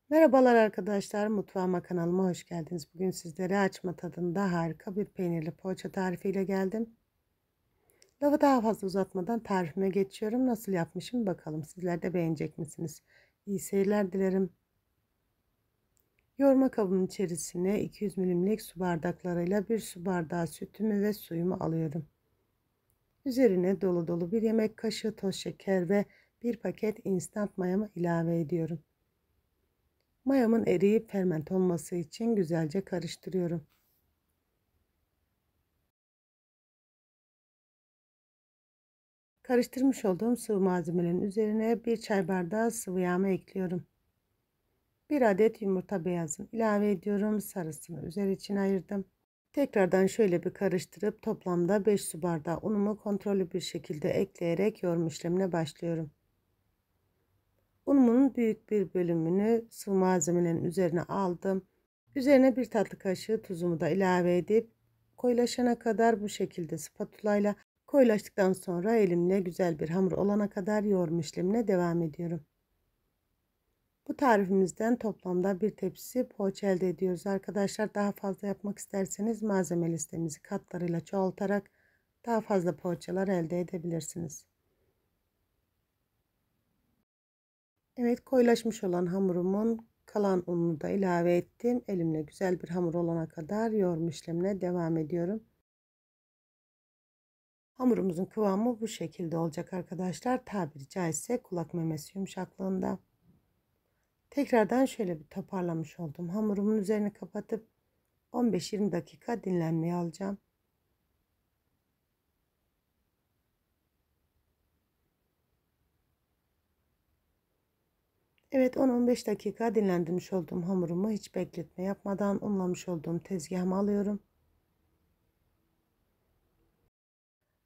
Merhabalar arkadaşlar, mutfağıma kanalıma hoş geldiniz. Bugün sizlere açma tadında harika bir peynirli poğaça tarifiyle geldim. Lafı daha fazla uzatmadan tarifime geçiyorum. Nasıl yapmışım bakalım. Sizler de beğenecek misiniz? İyi seyirler dilerim. Yoğurma kabının içerisine 200 milimlik su bardaklarıyla 1 su bardağı sütümü ve suyumu alıyorum. Üzerine dolu dolu 1 yemek kaşığı toz şeker ve 1 paket instant mayamı ilave ediyorum. Mayamın eriyip ferment olması için güzelce karıştırıyorum. Karıştırmış olduğum sıvı malzemelerin üzerine 1 çay bardağı sıvı yağımı ekliyorum. 1 adet yumurta beyazını ilave ediyorum. Sarısını üzeri için ayırdım. Tekrardan şöyle bir karıştırıp toplamda 5 su bardağı unumu kontrollü bir şekilde ekleyerek yoğurma işlemine başlıyorum. Unumun büyük bir bölümünü sıvı malzemelerin üzerine aldım. Üzerine 1 tatlı kaşığı tuzumu da ilave edip koyulaşana kadar bu şekilde spatula ile koyulaştıktan sonra elimle güzel bir hamur olana kadar yoğurma işlemine devam ediyorum. Bu tarifimizden toplamda bir tepsi poğaça elde ediyoruz arkadaşlar. Daha fazla yapmak isterseniz malzeme listemizi katlarıyla çoğaltarak daha fazla poğaçalar elde edebilirsiniz. Evet, koyulaşmış olan hamurumun kalan ununu da ilave ettim. Elimle güzel bir hamur olana kadar yoğurma işlemine devam ediyorum. Hamurumuzun kıvamı bu şekilde olacak arkadaşlar. Tabiri caizse kulak memesi yumuşaklığında. Tekrardan şöyle bir toparlamış oldum. Hamurumun üzerini kapatıp 15-20 dakika dinlenmeye alacağım. Evet, 10-15 dakika dinlendirmiş olduğum hamurumu hiç bekletme yapmadan unlamış olduğum tezgahıma alıyorum.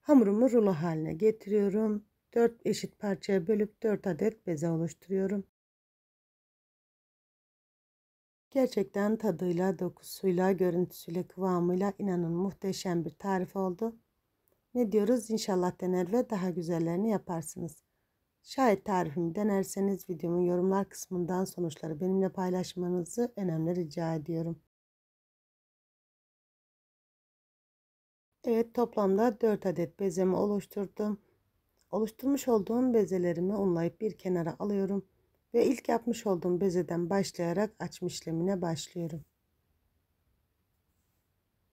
Hamurumu rulo haline getiriyorum. 4 eşit parçaya bölüp 4 adet beze oluşturuyorum. Gerçekten tadıyla, dokusuyla, görüntüsüyle, kıvamıyla inanın muhteşem bir tarif oldu. Ne diyoruz? İnşallah dener ve daha güzellerini yaparsınız. Şayet tarifimi denerseniz videomun yorumlar kısmından sonuçları benimle paylaşmanızı önemli rica ediyorum. Evet, toplamda 4 adet bezemi oluşturdum. Oluşturmuş olduğum bezelerimi unlayıp bir kenara alıyorum ve ilk yapmış olduğum bezeden başlayarak açma işlemine başlıyorum.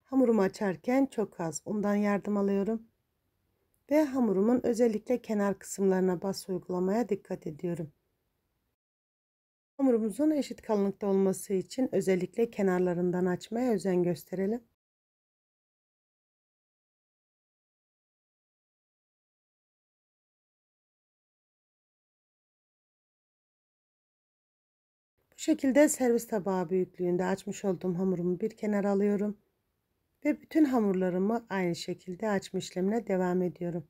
Hamurumu açarken çok az undan yardım alıyorum ve hamurumun özellikle kenar kısımlarına bas uygulamaya dikkat ediyorum. Hamurumuzun eşit kalınlıkta olması için özellikle kenarlarından açmaya özen gösterelim. Bu şekilde servis tabağı büyüklüğünde açmış olduğum hamurumu bir kenara alıyorum ve bütün hamurlarımı aynı şekilde açma işlemine devam ediyorum.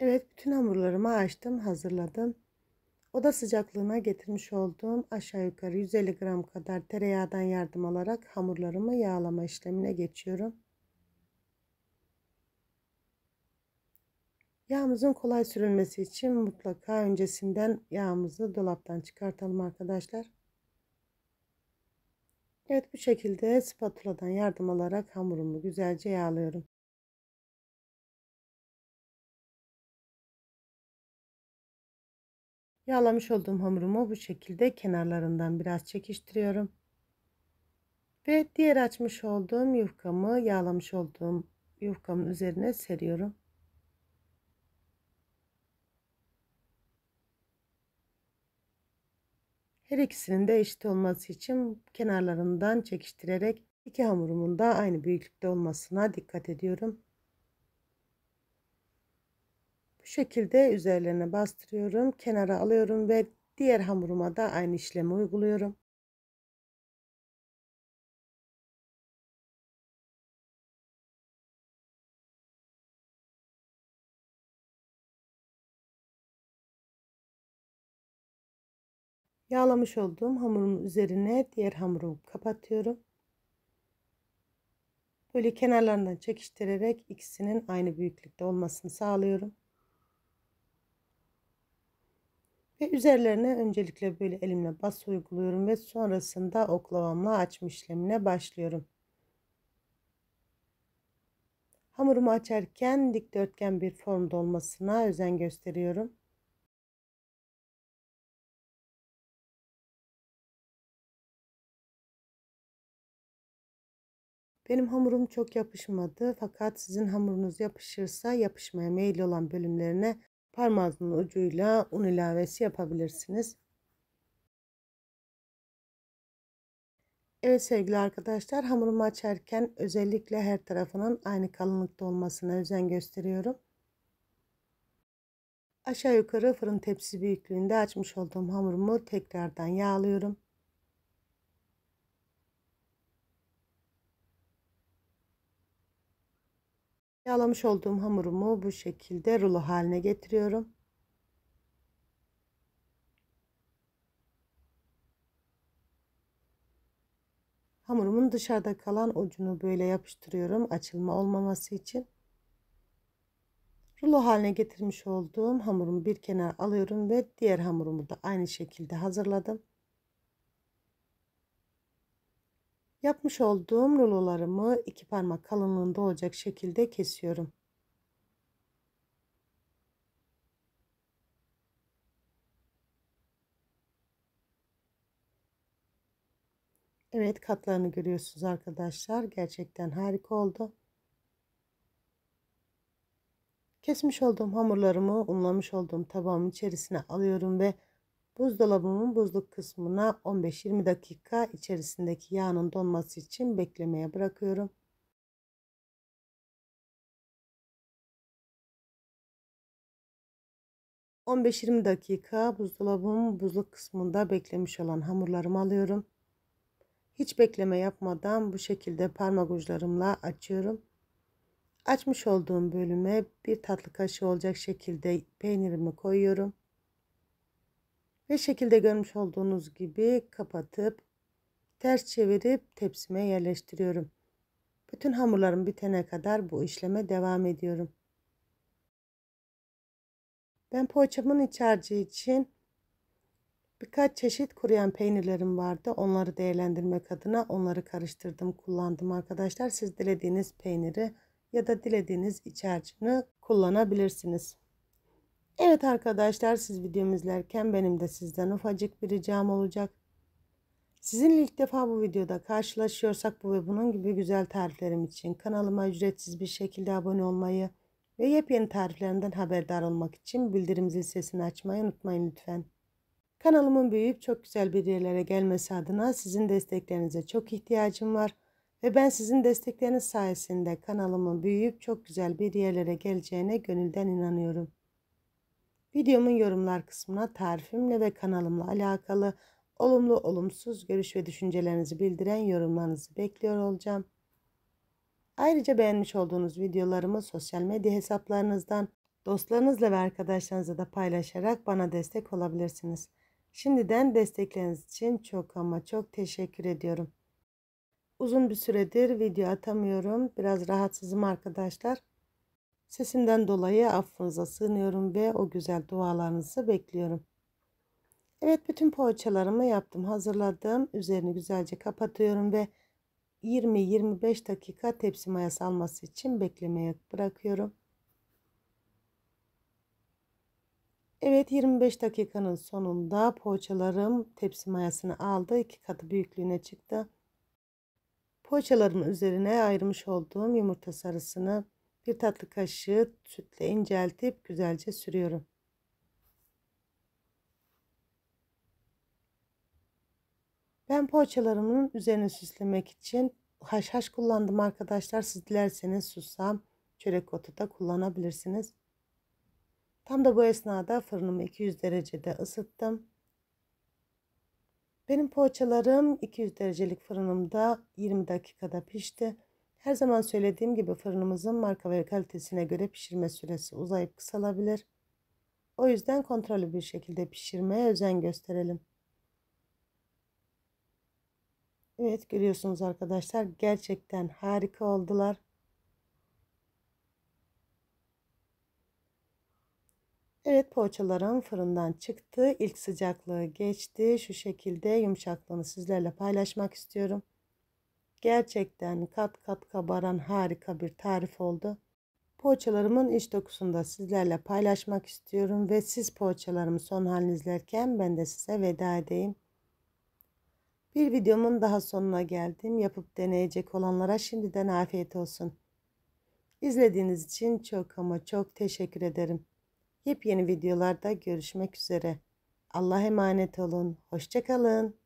Evet, bütün hamurlarımı açtım, hazırladım. Oda sıcaklığına getirmiş olduğum aşağı yukarı 150 gram kadar tereyağından yardım alarak hamurlarımı yağlama işlemine geçiyorum. Yağımızın kolay sürülmesi için mutlaka öncesinden yağımızı dolaptan çıkartalım arkadaşlar. Evet, bu şekilde spatuladan yardım alarak hamurumu güzelce yağlıyorum. Yağlamış olduğum hamurumu bu şekilde kenarlarından biraz çekiştiriyorum. Ve diğer açmış olduğum yufkamı yağlamış olduğum yufkamın üzerine seriyorum. Her ikisinin de eşit olması için kenarlarından çekiştirerek iki hamurumun da aynı büyüklükte olmasına dikkat ediyorum. Bu şekilde üzerlerine bastırıyorum, kenara alıyorum ve diğer hamuruma da aynı işlemi uyguluyorum. Yağlamış olduğum hamurumun üzerine diğer hamurumu kapatıyorum. Böyle kenarlarından çekiştirerek ikisinin aynı büyüklükte olmasını sağlıyorum. Ve üzerlerine öncelikle böyle elimle bas uyguluyorum ve sonrasında oklavamla açma işlemine başlıyorum. Hamurumu açarken dikdörtgen bir formda olmasına özen gösteriyorum. Benim hamurum çok yapışmadı, fakat sizin hamurunuz yapışırsa yapışmaya meyilli olan bölümlerine parmağınızın ucuyla un ilavesi yapabilirsiniz. Evet sevgili arkadaşlar, hamurumu açarken özellikle her tarafının aynı kalınlıkta olmasına özen gösteriyorum. Aşağı yukarı fırın tepsi büyüklüğünde açmış olduğum hamurumu tekrardan yağlıyorum. Yağlamış olduğum hamurumu bu şekilde rulo haline getiriyorum. Hamurumun dışarıda kalan ucunu böyle yapıştırıyorum açılma olmaması için. Rulo haline getirmiş olduğum hamurumu bir kenara alıyorum ve diğer hamurumu da aynı şekilde hazırladım. Yapmış olduğum rulolarımı 2 parmak kalınlığında olacak şekilde kesiyorum. Evet, katlarını görüyorsunuz arkadaşlar. Gerçekten harika oldu. Kesmiş olduğum hamurlarımı unlamış olduğum tabağımın içerisine alıyorum ve buzdolabımın buzluk kısmına 15-20 dakika içerisindeki yağının donması için beklemeye bırakıyorum. ...15-20 dakika buzdolabımın buzluk kısmında beklemiş olan hamurlarımı alıyorum. Hiç bekleme yapmadan bu şekilde parmak uçlarımla açıyorum. Açmış olduğum bölüme bir tatlı kaşığı olacak şekilde peynirimi koyuyorum. Ve şekilde görmüş olduğunuz gibi kapatıp ters çevirip tepsime yerleştiriyorum. Bütün hamurlarım bitene kadar bu işleme devam ediyorum. Ben poğaçamın iç harcı için birkaç çeşit kuruyan peynirlerim vardı. Onları değerlendirmek adına onları karıştırdım, kullandım arkadaşlar. Siz dilediğiniz peyniri ya da dilediğiniz iç harcını kullanabilirsiniz. Evet arkadaşlar, siz videomu izlerken benim de sizden ufacık bir ricam olacak. Sizinle ilk defa bu videoda karşılaşıyorsak bu ve bunun gibi güzel tariflerim için kanalıma ücretsiz bir şekilde abone olmayı ve yepyeni tariflerimden haberdar olmak için bildirim zil sesini açmayı unutmayın lütfen. Kanalımın büyüyüp çok güzel bir yerlere gelmesi adına sizin desteklerinize çok ihtiyacım var ve ben sizin destekleriniz sayesinde kanalımın büyüyüp çok güzel bir yerlere geleceğine gönülden inanıyorum. Videomun yorumlar kısmına tarifimle ve kanalımla alakalı olumlu olumsuz görüş ve düşüncelerinizi bildiren yorumlarınızı bekliyor olacağım. Ayrıca beğenmiş olduğunuz videolarımı sosyal medya hesaplarınızdan dostlarınızla ve arkadaşlarınızla da paylaşarak bana destek olabilirsiniz. Şimdiden destekleriniz için çok ama çok teşekkür ediyorum. Uzun bir süredir video atamıyorum. Biraz rahatsızım arkadaşlar. Sesimden dolayı affınıza sığınıyorum ve o güzel dualarınızı bekliyorum. Evet, bütün poğaçalarımı yaptım, hazırladım. Üzerini güzelce kapatıyorum ve 20-25 dakika tepsi mayası alması için beklemeye bırakıyorum. Evet, 25 dakikanın sonunda poğaçalarım tepsi mayasını aldı. 2 katı büyüklüğüne çıktı. Poğaçalarımın üzerine ayırmış olduğum yumurta sarısını bir tatlı kaşığı sütle inceltip güzelce sürüyorum. Ben poğaçalarımın üzerini süslemek için haşhaş kullandım arkadaşlar. Siz dilerseniz susam, çörek otu da kullanabilirsiniz. Tam da bu esnada fırınımı 200 derecede ısıttım. Benim poğaçalarım 200 derecelik fırınımda 20 dakikada pişti. Her zaman söylediğim gibi fırınımızın marka ve kalitesine göre pişirme süresi uzayıp kısalabilir. O yüzden kontrollü bir şekilde pişirmeye özen gösterelim. Evet, görüyorsunuz arkadaşlar, gerçekten harika oldular. Evet, poğaçalarım fırından çıktı. İlk sıcaklığı geçti. Şu şekilde yumuşaklığını sizlerle paylaşmak istiyorum. Gerçekten kat kat kabaran harika bir tarif oldu. Poğaçalarımın iç dokusunu da sizlerle paylaşmak istiyorum ve siz poğaçalarımı son halini izlerken ben de size veda edeyim. Bir videomun daha sonuna geldim. Yapıp deneyecek olanlara şimdiden afiyet olsun. İzlediğiniz için çok ama çok teşekkür ederim. Yepyeni videolarda görüşmek üzere. Allah'a emanet olun. Hoşça kalın.